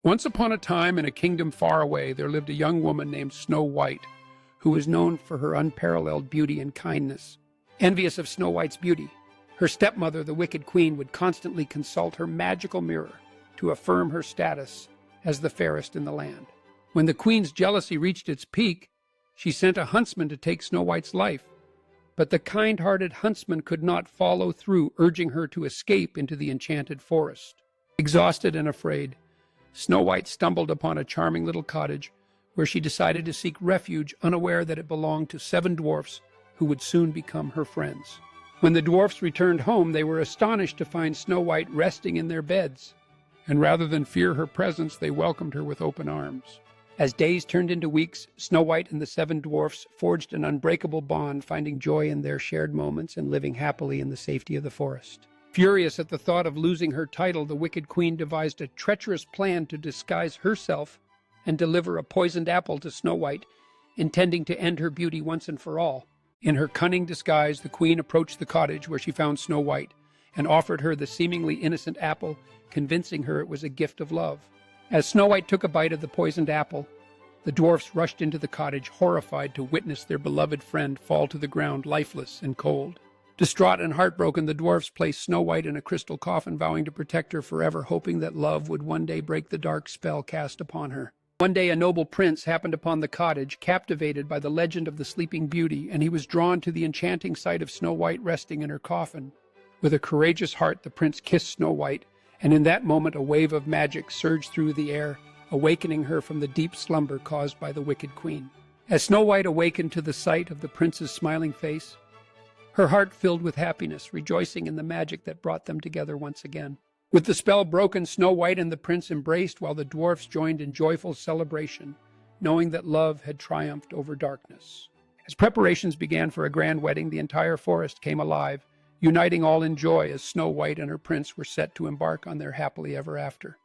Once upon a time, in a kingdom far away, there lived a young woman named Snow White, who was known for her unparalleled beauty and kindness. Envious of Snow White's beauty, her stepmother, the wicked queen, would constantly consult her magical mirror to affirm her status as the fairest in the land. When the queen's jealousy reached its peak, she sent a huntsman to take Snow White's life. But the kind-hearted huntsman could not follow through, urging her to escape into the enchanted forest. Exhausted and afraid, Snow White stumbled upon a charming little cottage where she decided to seek refuge, unaware that it belonged to 7 dwarfs who would soon become her friends. When the dwarfs returned home, they were astonished to find Snow White resting in their beds, and rather than fear her presence, they welcomed her with open arms. As days turned into weeks, Snow White and the 7 dwarfs forged an unbreakable bond, finding joy in their shared moments and living happily in the safety of the forest. Furious at the thought of losing her title, the wicked queen devised a treacherous plan to disguise herself and deliver a poisoned apple to Snow White, intending to end her beauty once and for all. In her cunning disguise, the queen approached the cottage where she found Snow White and offered her the seemingly innocent apple, convincing her it was a gift of love. As Snow White took a bite of the poisoned apple, the dwarfs rushed into the cottage, horrified to witness their beloved friend fall to the ground, lifeless and cold. Distraught and heartbroken, the dwarfs placed Snow White in a crystal coffin, vowing to protect her forever, hoping that love would one day break the dark spell cast upon her. One day a noble prince happened upon the cottage, captivated by the legend of the Sleeping Beauty, and he was drawn to the enchanting sight of Snow White resting in her coffin. With a courageous heart, the prince kissed Snow White, and in that moment a wave of magic surged through the air, awakening her from the deep slumber caused by the wicked queen. As Snow White awakened to the sight of the prince's smiling face, her heart filled with happiness, rejoicing in the magic that brought them together once again. With the spell broken, Snow White and the prince embraced while the dwarfs joined in joyful celebration, knowing that love had triumphed over darkness. As preparations began for a grand wedding, the entire forest came alive, uniting all in joy as Snow White and her prince were set to embark on their happily ever after.